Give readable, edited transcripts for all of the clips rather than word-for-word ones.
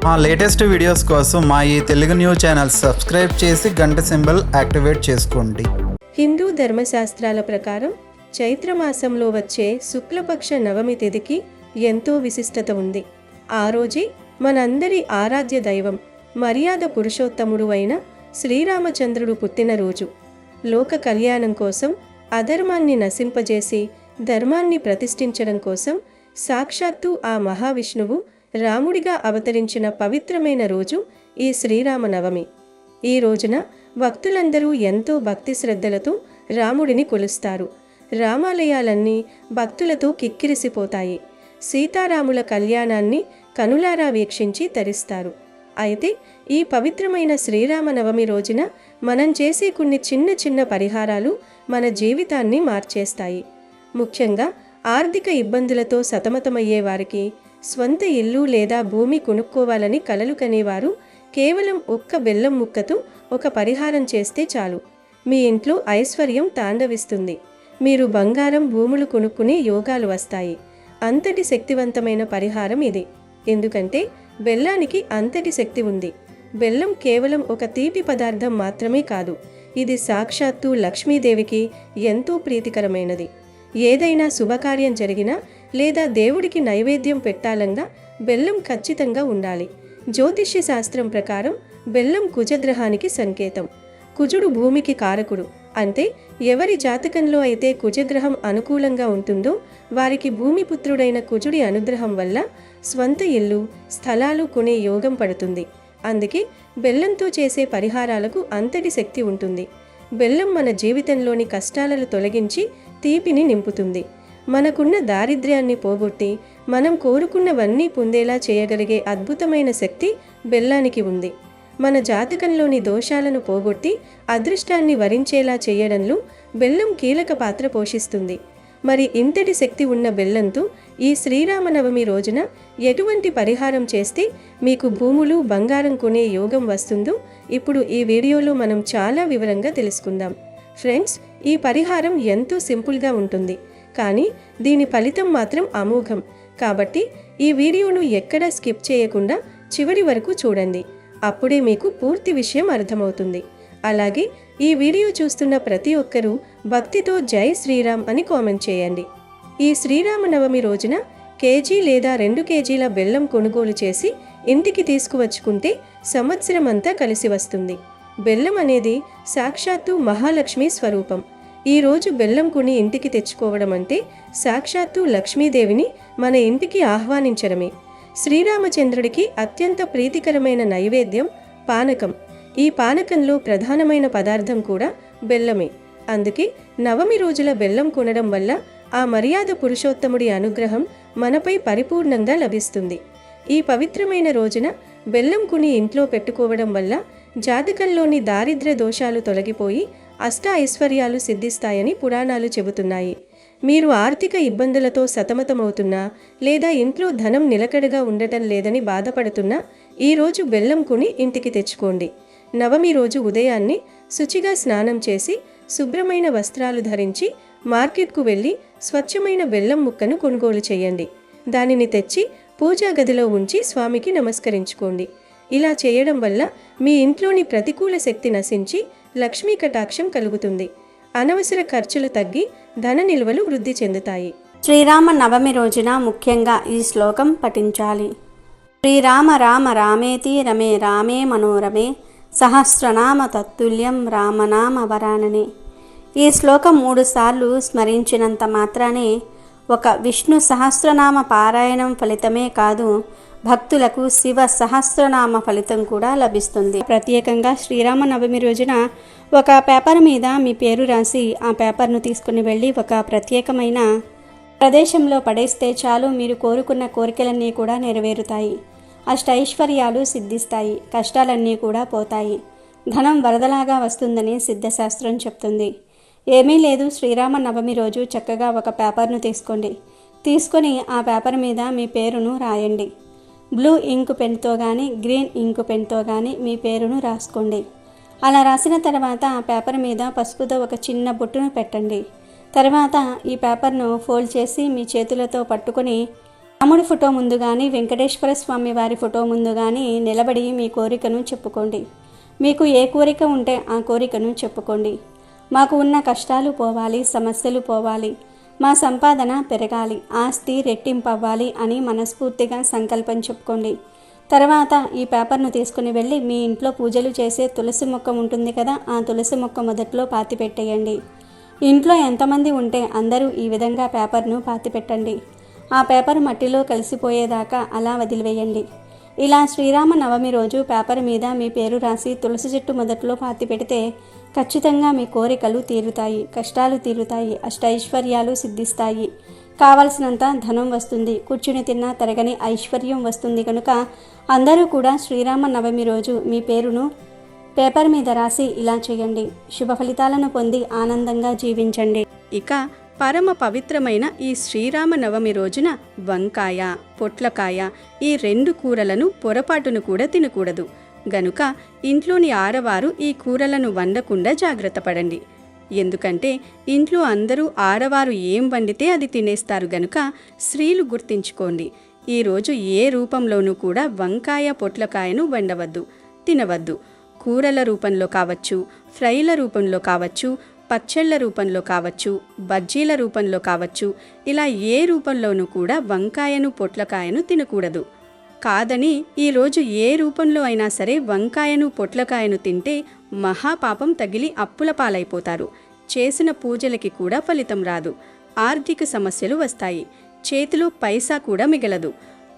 మా latest videos కోసం మా ఈ తెలుగు న్యూస్ ఛానల్ సబ్స్క్రైబ్ చేసి గంట సింబల్ యాక్టివేట్ చేసుకోండి. హిందూ ధర్మశాస్త్రాల ప్రకారం చైత్రమాసంలో వచ్చే శుక్లపక్ష నవమి తిథికి ఎంతో విశిష్టత ఉంది. ఆ రోజే మనందరి ఆరాధ్య దైవం మర్యాద పురుషోత్తముడు అయిన శ్రీరామచంద్రుడు పుట్టినరోజు. లోక కళ్యాణం కోసం అధర్మాన్ని నశింపజేసి ధర్మాన్ని ప్రతిష్ఠించడం కోసం సాక్షాత్తు ఆ మహావిష్ణువు రాముడిగా అవతరించిన పవిత్రమైన రోజు ఈ శ్రీరామనవమి. ఈ రోజున భక్తులందరూ ఎంతో భక్తి శ్రద్ధలతో రాముడిని కొలుస్తారు. రామాలయాలన్నీ భక్తులతో కిక్కిరిసిపోతాయి. సీతారాముల కళ్యాణాన్ని కనులారా వీక్షించి తరిస్తారు. అయితే ఈ పవిత్రమైన శ్రీరామనవమి రోజున మనం చేసే కొన్ని చిన్న చిన్న పరిహారాలు మన జీవితాన్ని మార్చేస్తాయి. ముఖ్యంగా ఆర్థిక ఇబ్బందులతో సతమతమయ్యే వారికి, స్వంత ఇల్లు లేదా భూమి కొనుక్కోవాలని కలలు కనేవారు కేవలం ఒక్క బెల్లం ముక్కతో ఒక పరిహారం చేస్తే చాలు. మీ ఇంట్లో ఐశ్వర్యం తాండవిస్తుంది. మీరు బంగారం, భూములు కొనుక్కునే యోగాలు వస్తాయి. అంతటి శక్తివంతమైన పరిహారం ఇది. ఎందుకంటే బెల్లానికి అంతటి శక్తి ఉంది. బెల్లం కేవలం ఒక తీపి పదార్థం మాత్రమే కాదు, ఇది సాక్షాత్తు లక్ష్మీదేవికి ఎంతో ప్రీతికరమైనది. ఏదైనా శుభకార్యం జరిగినా లేదా దేవుడికి నైవేద్యం పెట్టాలన్నా బెల్లం ఖచ్చితంగా ఉండాలి. జ్యోతిష్య శాస్త్రం ప్రకారం బెల్లం కుజగ్రహానికి సంకేతం. కుజుడు భూమికి కారకుడు. అంటే ఎవరి జాతకంలో అయితే కుజగ్రహం అనుకూలంగా ఉంటుందో వారికి భూమిపుత్రుడైన కుజుడి అనుగ్రహం వల్ల స్వంత ఇల్లు, స్థలాలు కొనే యోగం పడుతుంది. అందుకే బెల్లంతో చేసే పరిహారాలకు అంతటి శక్తి ఉంటుంది. బెల్లం మన జీవితంలోని కష్టాలను తొలగించి తీపిని నింపుతుంది. మనకున్న దారిద్ర్యాన్ని పోగొట్టి మనం కోరుకున్నవన్నీ పొందేలా చేయగలిగే అద్భుతమైన శక్తి బెల్లానికి ఉంది. మన జాతకంలోని దోషాలను పోగొట్టి అదృష్టాన్ని వరించేలా చేయడంలో బెల్లం కీలక పాత్ర పోషిస్తుంది. మరి ఇంతటి శక్తి ఉన్న బెల్లంతో ఈ శ్రీరామనవమి రోజున ఎటువంటి పరిహారం చేస్తే మీకు భూములు, బంగారం కొనే యోగం వస్తుందో ఇప్పుడు ఈ వీడియోలో మనం చాలా వివరంగా తెలుసుకుందాం. ఫ్రెండ్స్, ఈ పరిహారం ఎంతో సింపుల్గా ఉంటుంది, కానీ దీని ఫలితం మాత్రం అమోఘం. కాబట్టి ఈ వీడియోను ఎక్కడా స్కిప్ చేయకుండా చివరి వరకు చూడండి. అప్పుడే మీకు పూర్తి విషయం అర్థమవుతుంది. అలాగే ఈ వీడియో చూస్తున్న ప్రతి ఒక్కరూ భక్తితో జై శ్రీరామ్ అని కామెంట్ చేయండి. ఈ శ్రీరామనవమి రోజున కేజీ లేదా 2 కేజీల బెల్లం కొనుగోలు చేసి ఇంటికి తీసుకువచ్చుకుంటే సంవత్సరం అంతా కలిసి వస్తుంది. బెల్లం అనేది సాక్షాత్తు మహాలక్ష్మి స్వరూపం. ఈరోజు బెల్లం కొని ఇంటికి తెచ్చుకోవడం అంటే సాక్షాత్తు లక్ష్మీదేవిని మన ఇంటికి ఆహ్వానించడమే. శ్రీరామచంద్రుడికి అత్యంత ప్రీతికరమైన నైవేద్యం పానకం. ఈ పానకంలో ప్రధానమైన పదార్థం కూడా బెల్లమే. అందుకే నవమి రోజుల బెల్లం కొనడం వల్ల ఆ మర్యాద పురుషోత్తముడి అనుగ్రహం మనపై పరిపూర్ణంగా లభిస్తుంది. ఈ పవిత్రమైన రోజున బెల్లం కొని ఇంట్లో పెట్టుకోవడం వల్ల జాతకంలోని దారిద్ర్య దోషాలు తొలగిపోయి అష్ట ఐశ్వర్యాలు సిద్ధిస్తాయని పురాణాలు చెబుతున్నాయి. మీరు ఆర్థిక ఇబ్బందులతో సతమతమవుతున్నా లేదా ఇంట్లో ధనం నిలకడగా ఉండటం లేదని బాధపడుతున్నా ఈరోజు బెల్లం కొని ఇంటికి తెచ్చుకోండి. నవమి రోజు ఉదయాన్నే శుచిగా స్నానం చేసి శుభ్రమైన వస్త్రాలు ధరించి మార్కెట్కు వెళ్ళి స్వచ్ఛమైన బెల్లం ముక్కను కొనుగోలు చేయండి. దానిని తెచ్చి పూజా గదిలో ఉంచి స్వామికి నమస్కరించుకోండి. ఇలా చేయడం వల్ల మీ ఇంట్లోని ప్రతికూల శక్తి నశించి లక్ష్మీ కటాక్షం కలుగుతుంది. అనవసర ఖర్చులు తగ్గి ధన నిల్వలు వృద్ధి చెందుతాయి. శ్రీరామ నవమి రోజున ముఖ్యంగా ఈ శ్లోకం పఠించాలి. శ్రీరామ రామ రామేతి రమే రామే మనోరమే సహస్రనామ తత్తుల్యం రామనామ వరాననే. ఈ శ్లోకం 3 సార్లు స్మరించినంత మాత్రానే ఒక విష్ణు సహస్రనామ పారాయణం ఫలితమే కాదు, భక్తులకు శివ సహస్రనామ ఫలితం కూడా లభిస్తుంది. ప్రత్యేకంగా శ్రీరామనవమి రోజున ఒక పేపర్ మీద మీ పేరు రాసి ఆ పేపర్ను తీసుకుని వెళ్ళి ఒక ప్రత్యేకమైన ప్రదేశంలో పడేస్తే చాలు, మీరు కోరుకున్న కోరికలన్నీ కూడా నెరవేరుతాయి. అష్టైశ్వర్యాలు సిద్ధిస్తాయి. కష్టాలన్నీ కూడా పోతాయి. ధనం వరదలాగా వస్తుందని సిద్ధశాస్త్రం చెప్తుంది. ఏమీ లేదు, శ్రీరామనవమి రోజు చక్కగా ఒక పేపర్ను తీసుకొని ఆ పేపర్ మీద మీ పేరును రాయండి. బ్లూ ఇంక్ పెన్తో కానీ గ్రీన్ ఇంక్ పెన్తో కానీ మీ పేరును రాసుకోండి. అలా రాసిన తర్వాత ఆ పేపర్ మీద పసుపుతో ఒక చిన్న బొట్టును పెట్టండి. తర్వాత ఈ పేపర్ను ఫోల్డ్ చేసి మీ చేతులతో పట్టుకొని రాముడి ఫోటో ముందు కానీ వెంకటేశ్వర స్వామి వారి ఫోటో ముందు కానీ నిలబడి మీ కోరికను చెప్పుకోండి. మీకు ఏ కోరిక ఉంటే ఆ కోరికను చెప్పుకోండి. మాకు ఉన్న కష్టాలు పోవాలి, సమస్యలు పోవాలి, మా సంపాదన పెరగాలి, ఆస్తి రెట్టింపవ్వాలి అని మనస్ఫూర్తిగా సంకల్పం చెప్పుకోండి. తర్వాత ఈ పేపర్ను తీసుకుని వెళ్ళి మీ ఇంట్లో పూజలు చేసే తులసి మొక్క ఉంటుంది కదా, ఆ తులసి మొక్క మొదట్లో పాతి పెట్టేయండి. ఇంట్లో ఎంతమంది ఉంటే అందరూ ఈ విధంగా పేపర్ను పాతి పెట్టండి. ఆ పేపర్ మట్టిలో కలిసిపోయేదాకా అలా వదిలివేయండి. ఇలా శ్రీరామ నవమి రోజు పేపర్ మీద మీ పేరు రాసి తులసి చెట్టు మొదట్లో పాతి పెడితే ఖచ్చితంగా మీ కోరికలు తీరుతాయి, కష్టాలు తీరుతాయి, అష్టైశ్వర్యాలు సిద్ధిస్తాయి, కావలసినంత ధనం వస్తుంది, కూర్చుని తిన్నా తరగని ఐశ్వర్యం వస్తుంది. కనుక అందరూ కూడా శ్రీరామ నవమి రోజు మీ పేరును పేపర్ మీద రాసి ఇలా చేయండి. శుభ ఫలితాలను పొంది ఆనందంగా జీవించండి. ఇక పరమ పవిత్రమైన ఈ శ్రీరామ నవమి రోజున వంకాయ, పొట్లకాయ ఈ 2 కూరలను పొరపాటును కూడా తినకూడదు. గనుక ఇంట్లోని ఆడవారు ఈ కూరలను వండకుండా జాగ్రత్త పడండి. ఎందుకంటే ఇంట్లో అందరూ ఆడవారు ఏం వండితే అది తినేస్తారు. గనుక స్త్రీలు గుర్తించుకోండి, ఈరోజు ఏ రూపంలోనూ కూడా వంకాయ, పొట్లకాయను వండవద్దు, తినవద్దు. కూరల రూపంలో కావచ్చు, ఫ్రైల రూపంలో కావచ్చు, పచ్చళ్ళ రూపంలో కావచ్చు, బజ్జీల రూపంలో కావచ్చు, ఇలా ఏ రూపంలోనూ కూడా వంకాయను, పొట్లకాయను తినకూడదు. కాదని ఈరోజు ఏ రూపంలో అయినా సరే వంకాయను, పొట్లకాయను తింటే మహాపాపం తగిలి అప్పుల పాలైపోతారు. చేసిన పూజలకి కూడా ఫలితం రాదు, ఆర్థిక సమస్యలు వస్తాయి, చేతిలో పైసా కూడా మిగలదు,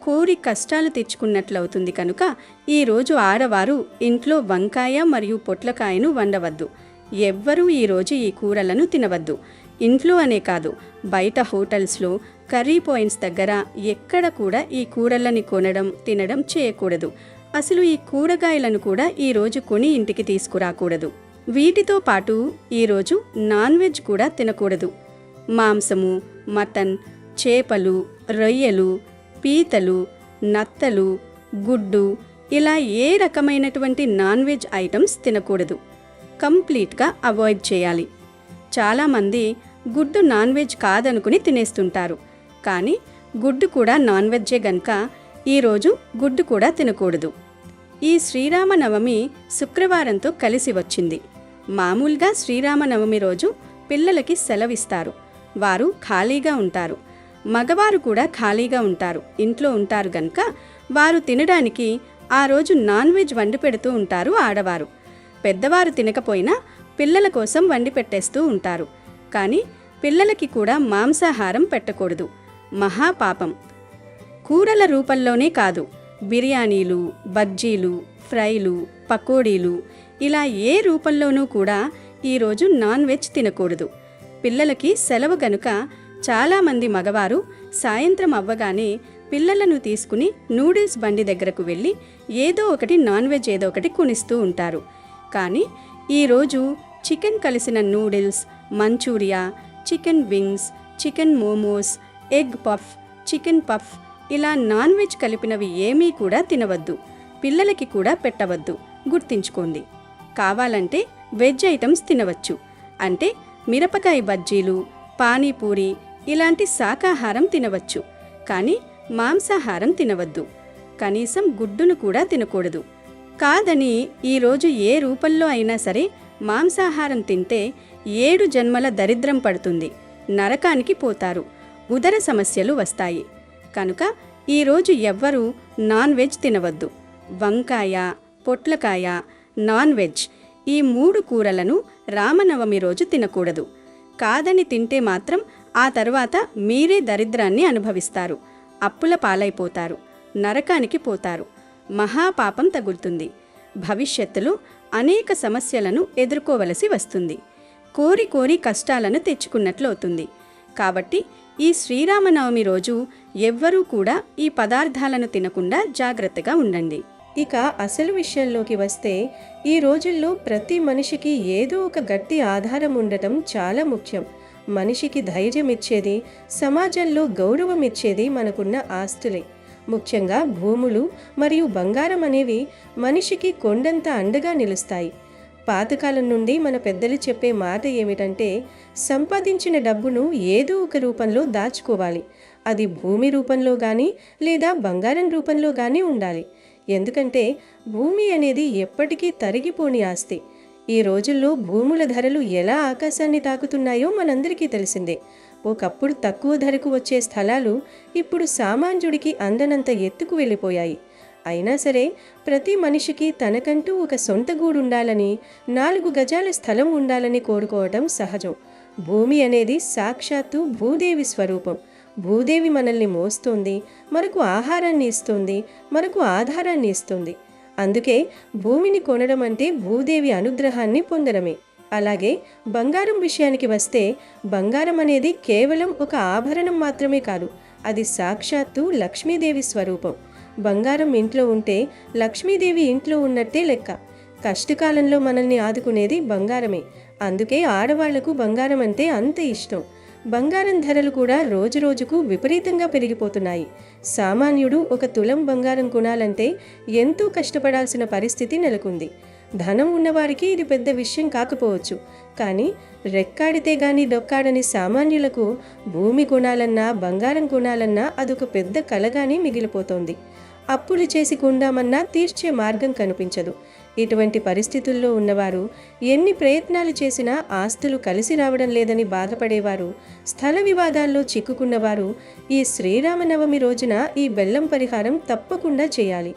కోరి కష్టాలు తెచ్చుకున్నట్లవుతుంది. కనుక ఈరోజు ఆడవారు ఇంట్లో వంకాయ మరియు పొట్లకాయను వండవద్దు. ఎవ్వరూ ఈరోజు ఈ కూరలను తినవద్దు. ఇంట్లో అనే కాదు, బయట హోటల్స్లో, కర్రీ పాయింట్స్ దగ్గర ఎక్కడ కూడా ఈ కూరలని కొనడం, తినడం చేయకూడదు. అసలు ఈ కూరగాయలను కూడా ఈరోజు కొని ఇంటికి తీసుకురాకూడదు. వీటితో పాటు ఈరోజు నాన్ వెజ్ కూడా తినకూడదు. మాంసము, మటన్, చేపలు, రొయ్యలు, పీతలు, నత్తలు, గుడ్డు ఇలా ఏ రకమైనటువంటి నాన్ వెజ్ ఐటమ్స్ తినకూడదు. కంప్లీట్గా అవాయిడ్ చేయాలి. చాలామంది గుడ్డు నాన్ వెజ్ కాదనుకుని తినేస్తుంటారు. కానీ గుడ్డు కూడా నాన్ వెజ్జే గనుక ఈరోజు గుడ్డు కూడా తినకూడదు. ఈ శ్రీరామనవమి శుక్రవారంతో కలిసి వచ్చింది. మామూలుగా శ్రీరామనవమి రోజు పిల్లలకి సెలవిస్తారు, వారు ఖాళీగా ఉంటారు. మగవారు కూడా ఖాళీగా ఉంటారు, ఇంట్లో ఉంటారు గనుక వారు తినడానికి ఆ రోజు నాన్ వెజ్ వండి పెడుతూ ఉంటారు ఆడవారు. పెద్దవారు తినకపోయినా పిల్లల కోసం వండి పెట్టేస్తూ ఉంటారు. కానీ పిల్లలకి కూడా మాంసాహారం పెట్టకూడదు, మహాపాపం. కూరల రూపంలోనే కాదు, బిర్యానీలు, బజ్జీలు, ఫ్రైలు, పకోడీలు ఇలా ఏ రూపంలోనూ కూడా ఈరోజు నాన్ వెజ్ తినకూడదు. పిల్లలకి సెలవు గనుక చాలామంది మగవారు సాయంత్రం అవ్వగానే పిల్లలను తీసుకుని నూడిల్స్ బండి దగ్గరకు వెళ్ళి ఏదో ఒకటి నాన్ వెజ్ ఏదో ఒకటి కొనిస్తూ ఉంటారు. కానీ ఈరోజు చికెన్ కలిసిన noodles, manchuria, chicken wings, chicken momos, egg puff, chicken puff ఇలా నాన్ వెజ్ కలిపినవి ఏమీ కూడా తినవద్దు, పిల్లలకి కూడా పెట్టవద్దు. గుర్తించుకోండి. కావాలంటే వెజ్ ఐటమ్స్ తినవచ్చు. అంటే మిరపకాయ బజ్జీలు, పానీపూరి ఇలాంటి శాకాహారం తినవచ్చు. కానీ మాంసాహారం తినవద్దు. కనీసం గుడ్డును కూడా తినకూడదు. కాదని ఈరోజు ఏ రూపంలో అయినా సరే మాంసాహారం తింటే 7 జన్మల దరిద్రం పడుతుంది, నరకానికి పోతారు, ఉదర సమస్యలు వస్తాయి. కనుక ఈరోజు ఎవ్వరూ నాన్ వెజ్ తినవద్దు. వంకాయ, పొట్లకాయ, నాన్ వెజ్ ఈ 3 కూరలను రామనవమి రోజు తినకూడదు. కాదని తింటే మాత్రం ఆ తర్వాత మీరే దరిద్రాన్ని అనుభవిస్తారు, అప్పుల పాలైపోతారు, నరకానికి పోతారు, మహాపాపం తగులుతుంది. భవిష్యత్తులో అనేక సమస్యలను ఎదుర్కోవలసి వస్తుంది, కోరి కోరి కష్టాలను తెచ్చుకున్నట్లు అవుతుంది. కాబట్టి ఈ శ్రీరామనవమి రోజు ఎవ్వరూ కూడా ఈ పదార్థాలను తినకుండా జాగ్రత్తగా ఉండండి. ఇక అసలు విషయంలోకి వస్తే ఈ రోజుల్లో ప్రతి మనిషికి ఏదో ఒక గట్టి ఆధారం ఉండటం చాలా ముఖ్యం. మనిషికి ధైర్యం ఇచ్చేది, సమాజంలో గౌరవం ఇచ్చేది మనకున్న ఆస్తులే. ముఖ్యంగా భూములు మరియు బంగారం అనేవి మనిషికి కొండంత అండగా నిలుస్తాయి. పాతకాలం నుండి మన పెద్దలు చెప్పే మాట ఏమిటంటే, సంపాదించిన డబ్బును ఏదో ఒక రూపంలో దాచుకోవాలి. అది భూమి రూపంలో కానీ లేదా బంగారం రూపంలో కానీ ఉండాలి. ఎందుకంటే భూమి అనేది ఎప్పటికీ తరిగిపోని ఆస్తి. ఈ రోజుల్లో భూముల ధరలు ఎలా ఆకాశాన్ని తాకుతున్నాయో మనందరికీ తెలిసిందే. ఒకప్పుడు తక్కువ ధరకు వచ్చే స్థలాలు ఇప్పుడు సామాన్యుడికి అందనంత ఎత్తుకు వెళ్ళిపోయాయి. అయినా సరే ప్రతి మనిషికి తనకంటూ ఒక సొంత గూడు ఉండాలని, 4 గజాల స్థలం ఉండాలని కోరుకోవటం సహజం. భూమి అనేది సాక్షాత్తు భూదేవి స్వరూపం. భూదేవి మనల్ని మోస్తోంది, మనకు ఆహారాన్ని ఇస్తుంది, మనకు ఆధారాన్ని ఇస్తుంది. అందుకే భూమిని కొనడం అంటే భూదేవి అనుగ్రహాన్ని పొందడమే. అలాగే బంగారం విషయానికి వస్తే, బంగారం అనేది కేవలం ఒక ఆభరణం మాత్రమే కాదు, అది సాక్షాత్తు లక్ష్మీదేవి స్వరూపం. బంగారం ఇంట్లో ఉంటే లక్ష్మీదేవి ఇంట్లో ఉన్నట్టే లెక్క. కష్టకాలంలో మనల్ని ఆదుకునేది బంగారమే. అందుకే ఆడవాళ్లకు బంగారం అంటే అంత ఇష్టం. బంగారం ధరలు కూడా రోజురోజుకు విపరీతంగా పెరిగిపోతున్నాయి. సామాన్యుడు 1 తులం బంగారం కొనాలంటే ఎంతో కష్టపడాల్సిన పరిస్థితి నెలకొంది. ధనం ఉన్నవారికి ఇది పెద్ద విషయం కాకపోవచ్చు, కానీ రెక్కాడితే గాని డొక్కాడని సామాన్యులకు భూమి కొనాలన్నా, బంగారం కొనాలన్నా అదొక పెద్ద కలగానే మిగిలిపోతోంది. అప్పులు చేసి కొందామన్నా తీర్చే మార్గం కనిపించదు. ఇటువంటి పరిస్థితుల్లో ఉన్నవారు ఎన్ని ప్రయత్నాలు చేసినా ఆస్తులు కలిసి రావడం లేదని బాధపడేవారు, స్థల వివాదాల్లో చిక్కుకున్నవారు ఈ శ్రీరామనవమి రోజున ఈ బెల్లం పరిహారం తప్పకుండా చేయాలి.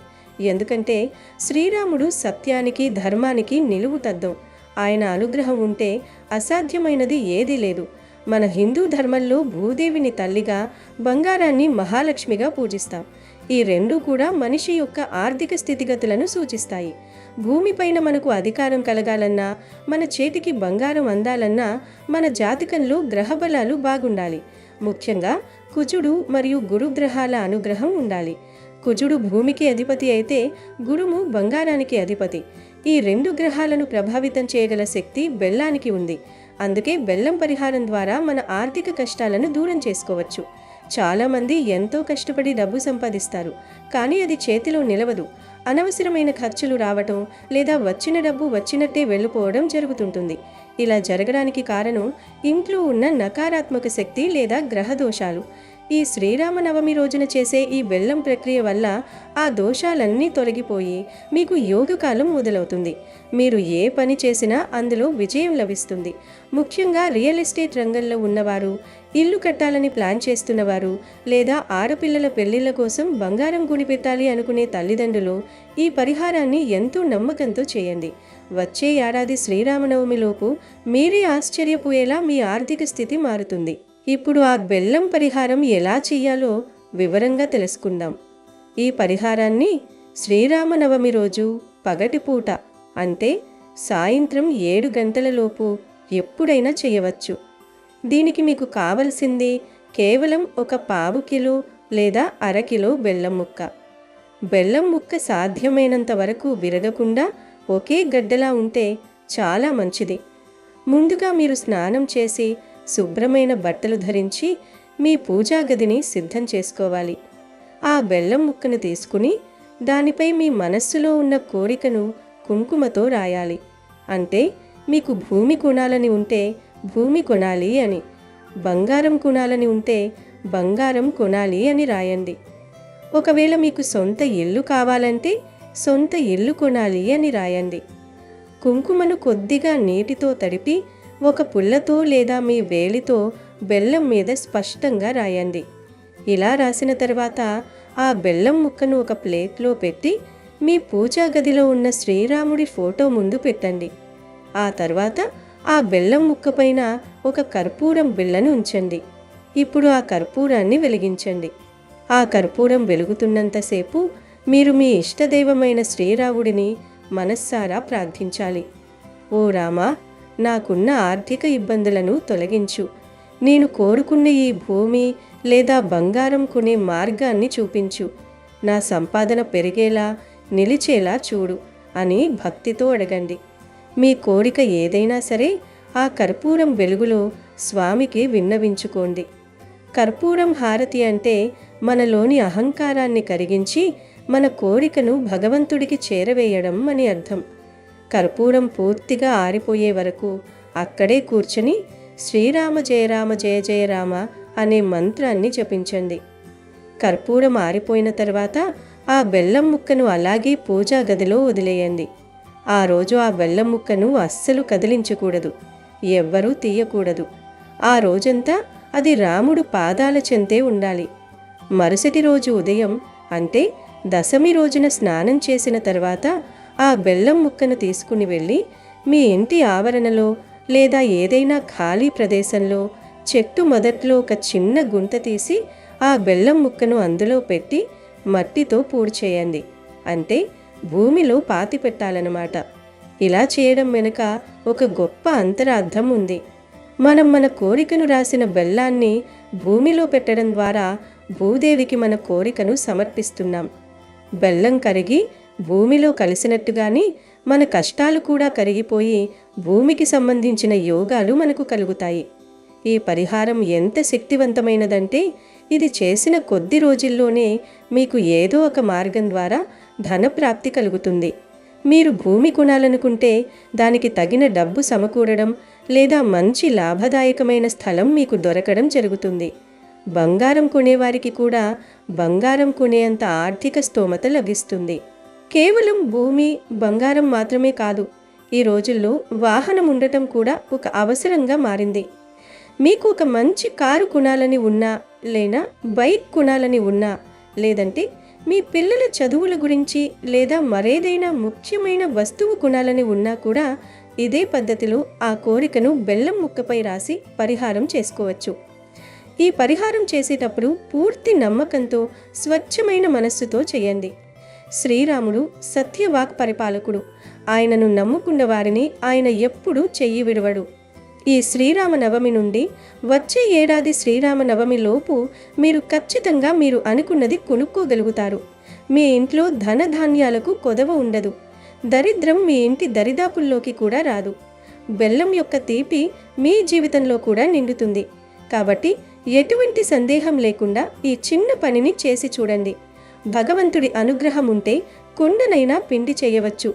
ఎందుకంటే శ్రీరాముడు సత్యానికి, ధర్మానికి నిలువుటద్దం. ఆయన అనుగ్రహం ఉంటే అసాధ్యమైనది ఏదీ లేదు. మన హిందూ ధర్మంలో భూదేవిని తల్లిగా, బంగారాన్ని మహాలక్ష్మిగా పూజిస్తాం. ఈ రెండూ కూడా మనిషి యొక్క ఆర్థిక స్థితిగతులను సూచిస్తాయి. భూమిపైన మనకు అధికారం కలగాలన్నా, మన చేతికి బంగారం అందాలన్నా మన జాతకంలో గ్రహబలాలు బాగుండాలి. ముఖ్యంగా కుజుడు మరియు గురుగ్రహాల అనుగ్రహం ఉండాలి. కుజుడు భూమికి అధిపతి అయితే గురుము బంగారానికి అధిపతి. ఈ 2 గ్రహాలను ప్రభావితం చేయగల శక్తి బెల్లానికి ఉంది. అందుకే బెల్లం పరిహారం ద్వారా మన ఆర్థిక కష్టాలను దూరం చేసుకోవచ్చు. చాలామంది ఎంతో కష్టపడి డబ్బు సంపాదిస్తారు, కానీ అది చేతిలో నిలవదు. అనవసరమైన ఖర్చులు రావటం లేదా వచ్చిన డబ్బు వచ్చినట్టే వెళ్ళిపోవడం జరుగుతుంటుంది. ఇలా జరగడానికి కారణం ఇంట్లో ఉన్న నకారాత్మక శక్తి లేదా గ్రహదోషాలు. ఈ శ్రీరామనవమి రోజున చేసే ఈ బెల్లం ప్రక్రియ వల్ల ఆ దోషాలన్నీ తొలగిపోయి మీకు యోగకాలం మొదలవుతుంది. మీరు ఏ పని చేసినా అందులో విజయం లభిస్తుంది. ముఖ్యంగా రియల్ ఎస్టేట్ రంగంలో ఉన్నవారు, ఇల్లు కట్టాలని ప్లాన్ చేస్తున్నవారు, లేదా ఆడపిల్లల పెళ్లిళ్ల కోసం బంగారం కొనిపెట్టాలి అనుకునే తల్లిదండ్రులు ఈ పరిహారాన్ని ఎంతో నమ్మకంతో చేయండి. వచ్చే ఏడాది శ్రీరామనవమిలోపు మీరే ఆశ్చర్యపోయేలా మీ ఆర్థిక స్థితి మారుతుంది. ఇప్పుడు ఆ బెల్లం పరిహారం ఎలా చెయ్యాలో వివరంగా తెలుసుకుందాం. ఈ పరిహారాన్ని శ్రీరామనవమి రోజు పగటిపూట, అంటే సాయంత్రం 7 గంటలలోపు ఎప్పుడైనా చేయవచ్చు. దీనికి మీకు కావలసింది కేవలం 1 పావు కిలో లేదా 1/2 కిలో బెల్లం ముక్క. బెల్లం ముక్క సాధ్యమైనంత వరకు విరగకుండా ఒకే గడ్డలా ఉంటే చాలా మంచిది. ముందుగా మీరు స్నానం చేసి శుభ్రమైన బట్టలు ధరించి మీ పూజా గదిని సిద్ధం చేసుకోవాలి. ఆ బెల్లం ముక్కను తీసుకుని దానిపై మీ మనస్సులో ఉన్న కోరికను కుంకుమతో రాయాలి. అంటే మీకు భూమి కొనాలని ఉంటే భూమి కొనాలి అని, బంగారం కొనాలని ఉంటే బంగారం కొనాలి అని రాయండి. ఒకవేళ మీకు సొంత ఇల్లు కావాలంటే సొంత ఇల్లు కొనాలి అని రాయండి. కుంకుమను కొద్దిగా నీటితో తడిపి 1 పుల్లతో లేదా మీ వేలితో బెల్లం మీద స్పష్టంగా రాయండి. ఇలా రాసిన తర్వాత ఆ బెల్లం ముక్కను ఒక ప్లేట్లో పెట్టి మీ పూజా గదిలో ఉన్న శ్రీరాముడి ఫోటో ముందు పెట్టండి. ఆ తర్వాత ఆ బెల్లం ముక్క పైన 1 కర్పూరం బిళ్ళను ఉంచండి. ఇప్పుడు ఆ కర్పూరాన్ని వెలిగించండి. ఆ కర్పూరం వెలుగుతున్నంతసేపు మీరు మీ ఇష్టదైవమైన శ్రీరాముడిని మనస్సారా ప్రార్థించాలి. ఓ రామా, నాకున్న ఆర్థిక ఇబ్బందులను తొలగించు. నేను కోరుకున్న ఈ భూమి లేదా బంగారం కొనే మార్గాన్ని చూపించు. నా సంపాదన పెరిగేలా, నిలిచేలా చూడు అని భక్తితో అడగండి. మీ కోరిక ఏదైనా సరే ఆ కర్పూరం వెలుగులో స్వామికి విన్నవించుకోండి. కర్పూరం హారతి అంటే మనలోని అహంకారాన్ని కరిగించి మన కోరికను భగవంతుడికి చేరవేయడం అని అర్థం. కర్పూరం పూర్తిగా ఆరిపోయే వరకు అక్కడే కూర్చుని శ్రీరామ జయ రామ జయ జయ రామ అనే మంత్రాన్ని జపించండి. కర్పూరం ఆరిపోయిన తర్వాత ఆ బెల్లం ముక్కను అలాగే పూజా గదిలో వదిలేయండి. ఆ రోజు ఆ బెల్లం ముక్కను అస్సలు కదిలించకూడదు, ఎవ్వరూ తీయకూడదు. ఆ రోజంతా అది రాముడు పాదాల చెంతే ఉండాలి. మరుసటి రోజు ఉదయం అంటే దశమి రోజున స్నానం చేసిన తర్వాత ఆ బెల్లం ముక్కను తీసుకుని వెళ్ళి మీ ఇంటి ఆవరణలో లేదా ఏదైనా ఖాళీ ప్రదేశంలో చెట్టు మొదట్లో ఒక చిన్న గుంత తీసి ఆ బెల్లం ముక్కను అందులో పెట్టి మట్టితో పూడ్చేయండి. అంటే భూమిలో పాతి పెట్టాలన్నమాట. ఇలా చేయడం వెనుక ఒక గొప్ప అంతరార్థం ఉంది. మనం మన కోరికను రాసిన బెల్లాన్ని భూమిలో పెట్టడం ద్వారా భూదేవికి మన కోరికను సమర్పిస్తున్నాం. బెల్లం కరిగి భూమిలో కలిసినట్టుగానే మన కష్టాలు కూడా కరిగిపోయి భూమికి సంబంధించిన యోగాలు మనకు కలుగుతాయి. ఈ పరిహారం ఎంత శక్తివంతమైనదంటే ఇది చేసిన కొద్ది రోజుల్లోనే మీకు ఏదో ఒక మార్గం ద్వారా ధనప్రాప్తి కలుగుతుంది. మీరు భూమి కొనాలనుకుంటే దానికి తగిన డబ్బు సమకూడడం లేదా మంచి లాభదాయకమైన స్థలం మీకు దొరకడం జరుగుతుంది. బంగారం కొనేవారికి కూడా బంగారం కొనేంత ఆర్థిక స్తోమత లభిస్తుంది. కేవలం భూమి, బంగారం మాత్రమే కాదు, ఈ రోజుల్లో వాహనం ఉండటం కూడా ఒక అవసరంగా మారింది. మీకు ఒక మంచి కారు కొనాలని ఉన్నా, లేదా బైక్ కొనాలని ఉన్నా, లేదంటే మీ పిల్లల చదువుల గురించి లేదా మరేదైనా ముఖ్యమైన వస్తువు కొనాలని ఉన్నా కూడా ఇదే పద్ధతిలో ఆ కోరికను బెల్లం ముక్కపై రాసి పరిహారం చేసుకోవచ్చు. ఈ పరిహారం చేసేటప్పుడు పూర్తి నమ్మకంతో స్వచ్ఛమైన మనస్సుతో చేయండి. శ్రీరాముడు సత్యవాక్ పరిపాలకుడు. ఆయనను నమ్ముకున్న వారిని ఆయన ఎప్పుడూ చెయ్యి విడవడు. ఈ శ్రీరామ నవమి నుండి వచ్చే ఏడాది శ్రీరామ నవమి లోపు మీరు ఖచ్చితంగా మీరు అనుకున్నది కొనుక్కోగలుగుతారు. మీ ఇంట్లో ధనధాన్యాలకు కొదవ ఉండదు. దరిద్రం మీ ఇంటి దరిదాపుల్లోకి కూడా రాదు. బెల్లం యొక్క తీపి మీ జీవితంలో కూడా నిండుతుంది. కాబట్టి ఎటువంటి సందేహం లేకుండా ఈ చిన్న పనిని చేసి చూడండి. భగవంతుడి అనుగ్రహం ఉంటే కొండనైనా పిండి చేయవచ్చు.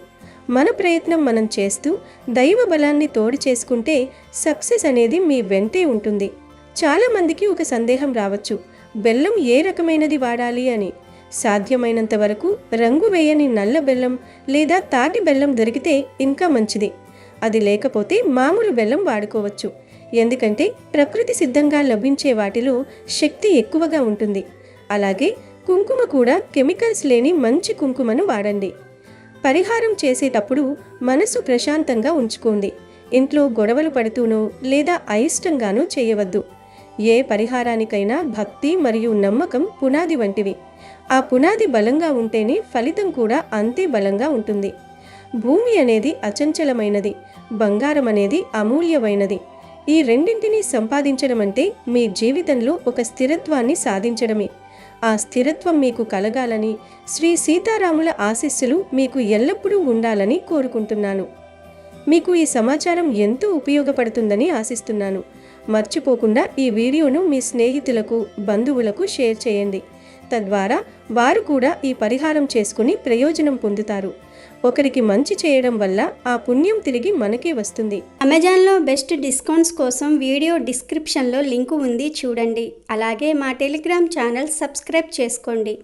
మన ప్రయత్నం మనం చేస్తూ దైవ బలాన్ని తోడు చేసుకుంటే సక్సెస్ అనేది మీ వెంటే ఉంటుంది. చాలామందికి ఒక సందేహం రావచ్చు, బెల్లం ఏ రకమైనది వాడాలి అని. సాధ్యమైనంత వరకు రంగు వేయని నల్ల బెల్లం లేదా తాటి బెల్లం దొరికితే ఇంకా మంచిది. అది లేకపోతే మామూలు బెల్లం వాడుకోవచ్చు. ఎందుకంటే ప్రకృతి సిద్ధంగా లభించే వాటిలో శక్తి ఎక్కువగా ఉంటుంది. అలాగే కుంకుమ కూడా కెమికల్స్ లేని మంచి కుంకుమను వాడండి. పరిహారం చేసేటప్పుడు మనసు ప్రశాంతంగా ఉంచుకోండి. ఇంట్లో గొడవలు పడుతూనో లేదా అయిష్టంగానూ చేయవద్దు. ఏ పరిహారానికైనా భక్తి మరియు నమ్మకం పునాది వంటివి. ఆ పునాది బలంగా ఉంటేనే ఫలితం కూడా అంతే బలంగా ఉంటుంది. భూమి అనేది అచంచలమైనది, బంగారం అనేది అమూల్యమైనది. ఈ రెండింటినీ సంపాదించడం అంటే మీ జీవితంలో ఒక స్థిరత్వాన్ని సాధించడమే. ఆ స్థిరత్వం మీకు కలగాలని, శ్రీ సీతారాముల ఆశీస్సులు మీకు ఎల్లప్పుడూ ఉండాలని కోరుకుంటున్నాను. మీకు ఈ సమాచారం ఎంతో ఉపయోగపడుతుందని ఆశిస్తున్నాను. మర్చిపోకుండా ఈ వీడియోను మీ స్నేహితులకు, బంధువులకు షేర్ చేయండి. తద్వారా వారు కూడా ఈ పరిహారం చేసుకుని ప్రయోజనం పొందుతారు. ఒకరికి మంచి చేయడం వల్ల ఆ పుణ్యం తిరిగి మనకే వస్తుంది. అమెజాన్లో బెస్ట్ డిస్కౌంట్స్ కోసం వీడియో డిస్క్రిప్షన్లో లింకు ఉంది, చూడండి. అలాగే మా టెలిగ్రామ్ ఛానల్ సబ్స్క్రైబ్ చేసుకోండి.